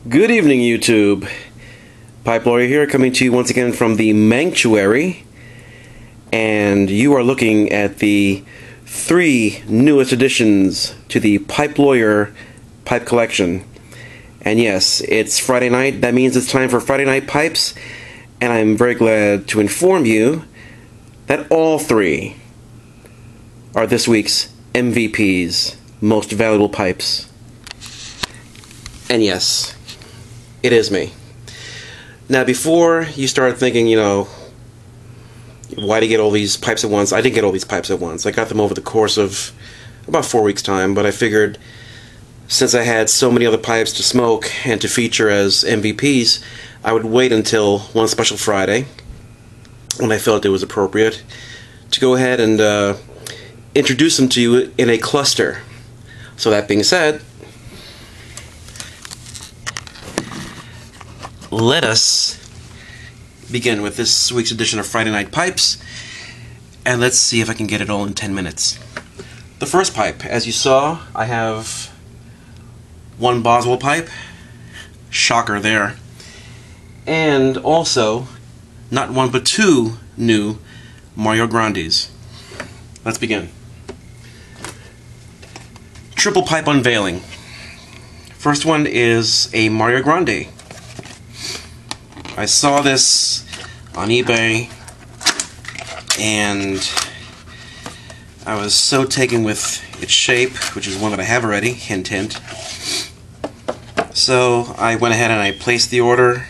Good evening, YouTube. Pipe Lawyer here, coming to you once again from the Manctuary, and you are looking at the 3 newest additions to the Pipe Lawyer pipe collection. And yes, it's Friday night. That means it's time for Friday Night Pipes, and I'm very glad to inform you that all 3 are this week's MVPs, Most Valuable Pipes. And yes, it is me. Now, before you start thinking, why to get all these pipes at once? I didn't get all these pipes at once. I got them over the course of about 4 weeks' time, but I figured since I had so many other pipes to smoke and to feature as MVPs, I would wait until one special Friday, when I felt it was appropriate, to go ahead and introduce them to you in a cluster. So that being said, let us begin with this week's edition of Friday Night Pipes, and let's see if I can get it all in 10 minutes. The first pipe, as you saw, I have one Boswell pipe, shocker there, and also not one but 2 new Mario Grandes. Let's begin. Triple pipe unveiling. First one is a Mario Grande. I saw this on eBay and I was so taken with its shape, which is one that I have already, hint hint. So I went ahead and I placed the order.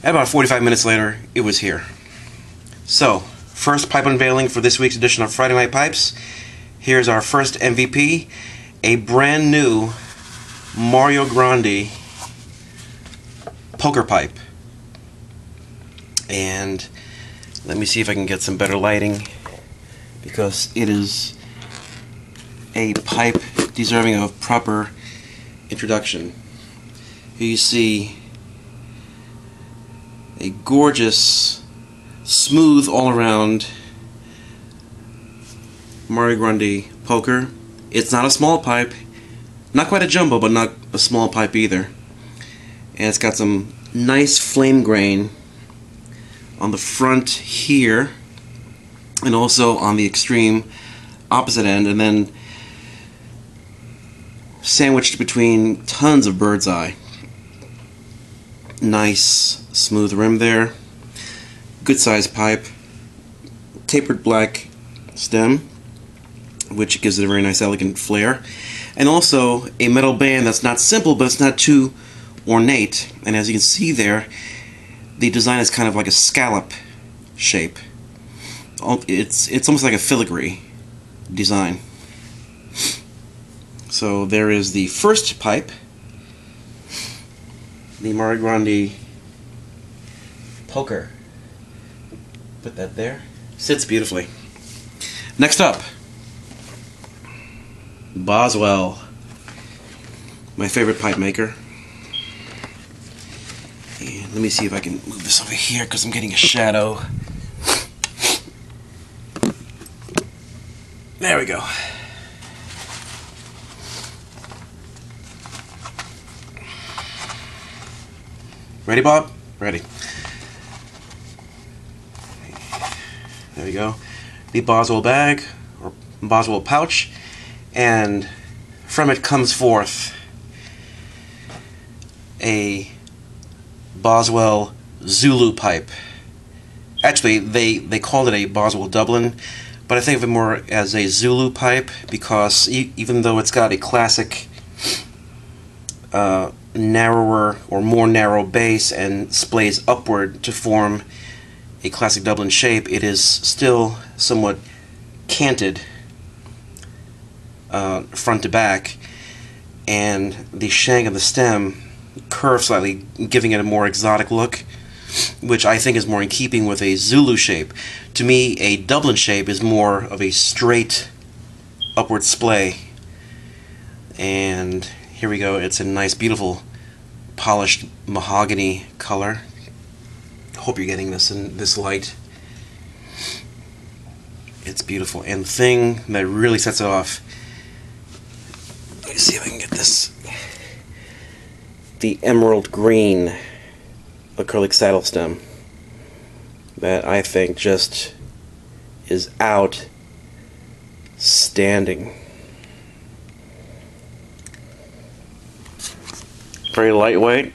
About 45 minutes later, it was here. So, first pipe unveiling for this week's edition of Friday Night Pipes. Here's our first MVP, a brand new Mario Grande poker pipe. And let me see if I can get some better lighting, because it is a pipe deserving of proper introduction. Here you see a gorgeous, smooth all-around Mario Grande poker. It's not a small pipe, not quite a jumbo, but not a small pipe either. And it's got some nice flame grain on the front here, and also on the extreme opposite end, and then sandwiched between tons of bird's eye. Nice smooth rim there, good sized pipe, tapered black stem, which gives it a very nice elegant flair, and also a metal band that's not simple, but it's not too ornate. And as you can see there, the design is kind of like a scallop shape. It's almost like a filigree design. So there is the first pipe, the Mario Grande poker. Put that there. Sits beautifully. Next up, Boswell, my favorite pipe maker. And let me see if I can move this over here, because I'm getting a shadow. There we go. Ready, Bob? Ready. There we go. The Boswell bag, or Boswell pouch, and from it comes forth a Boswell Zulu pipe. Actually, they called it a Boswell Dublin, but I think of it more as a Zulu pipe, because even though it's got a classic narrower or more narrow base and splays upward to form a classic Dublin shape, it is still somewhat canted front to back, and the shank of the stem curve slightly, giving it a more exotic look, which I think is more in keeping with a Zulu shape. To me, a Dublin shape is more of a straight upward splay. And here we go. It's a nice, beautiful, polished mahogany color. Hope you're getting this in this light. It's beautiful. And the thing that really sets it off, let me see if I can get this the emerald green acrylic saddle stem that I think just is outstanding. Very lightweight.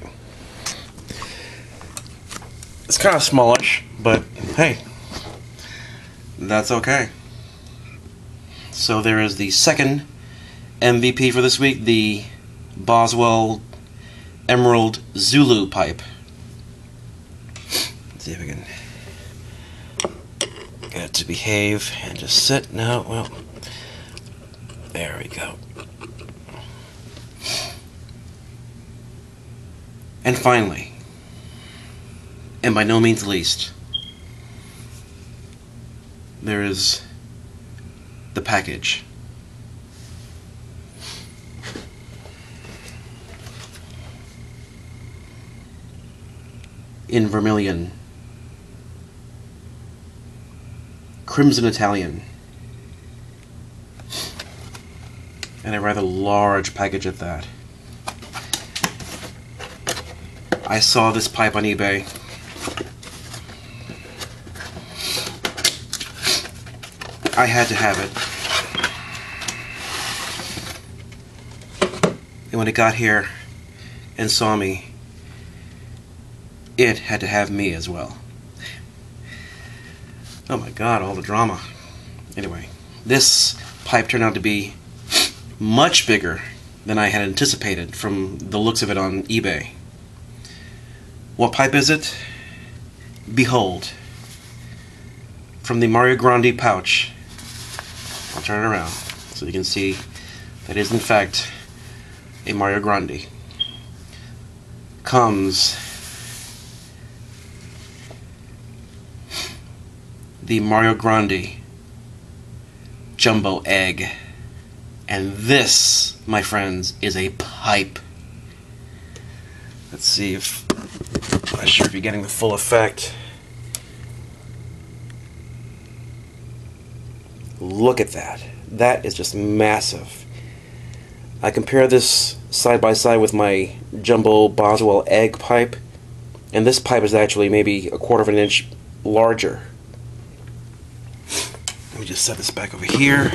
It's kind of smallish, but hey, that's okay. So there is the second MVP for this week, the Boswell Emerald Zulu pipe. Let's see if I can get it to behave and just sit. No, well, there we go. And finally, and by no means least, there is the package. In vermilion, crimson Italian, and a rather large package at that. I saw this pipe on eBay. I had to have it. And when it got here and saw me, it had to have me as well. Oh my god, all the drama. Anyway, this pipe turned out to be much bigger than I had anticipated from the looks of it on eBay. What pipe is it? Behold. From the Mario Grande pouch. I'll turn it around so you can see that is in fact a Mario Grande. Comes the Mario Grande Jumbo Egg. And this, my friends, is a pipe. Let's see if I'm not sure if you're getting the full effect. Look at that. That is just massive. I compare this side by side with my Jumbo Boswell Egg pipe, and this pipe is actually maybe a quarter of an inch larger. Let me just set this back over here.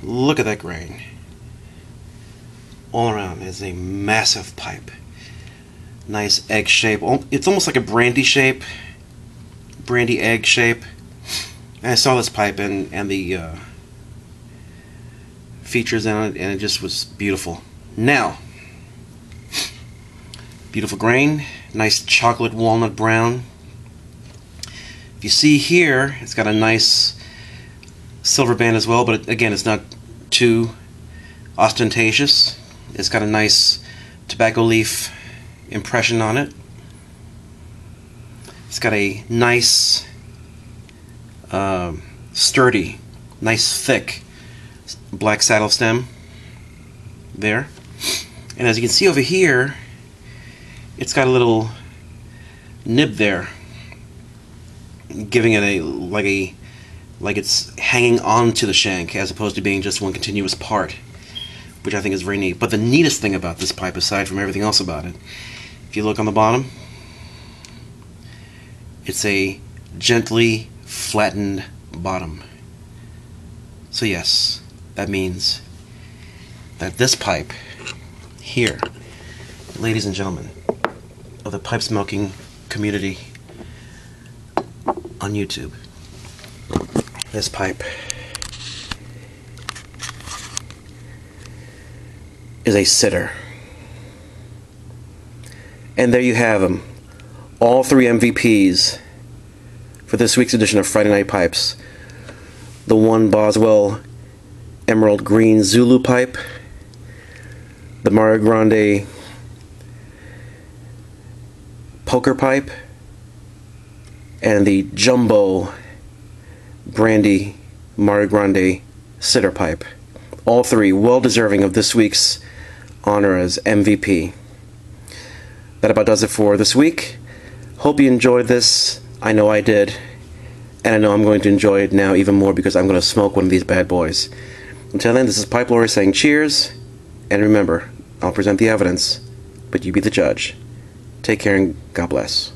Look at that grain. All around is a massive pipe. Nice egg shape. It's almost like a brandy shape. Brandy egg shape. And I saw this pipe and the features in it, and it just was beautiful. Now, beautiful grain. Nice chocolate walnut brown. If you see here, it's got a nice silver band as well, but again, it's not too ostentatious. It's got a nice tobacco leaf impression on it. It's got a nice, sturdy, nice thick black saddle stem there. And as you can see over here, it's got a little nib there, giving it like it's hanging onto the shank as opposed to being just one continuous part, which I think is very neat. But the neatest thing about this pipe, aside from everything else about it, if you look on the bottom, it's a gently flattened bottom. So yes, that means that this pipe here, ladies and gentlemen of the pipe smoking community on YouTube, this pipe is a sitter. And there you have them, all three MVPs for this week's edition of Friday Night Pipes. The one Boswell Emerald Green Zulu pipe, the Mario Grande poker pipe, and the Jumbo Brandy Mario Grande sitter pipe. All three well deserving of this week's honor as MVP. That about does it for this week. Hope you enjoyed this. I know I did. And I know I'm going to enjoy it now even more because I'm going to smoke one of these bad boys. Until then, this is Pipe Lori saying cheers And remember, I'll present the evidence, but you be the judge. Take care and God bless.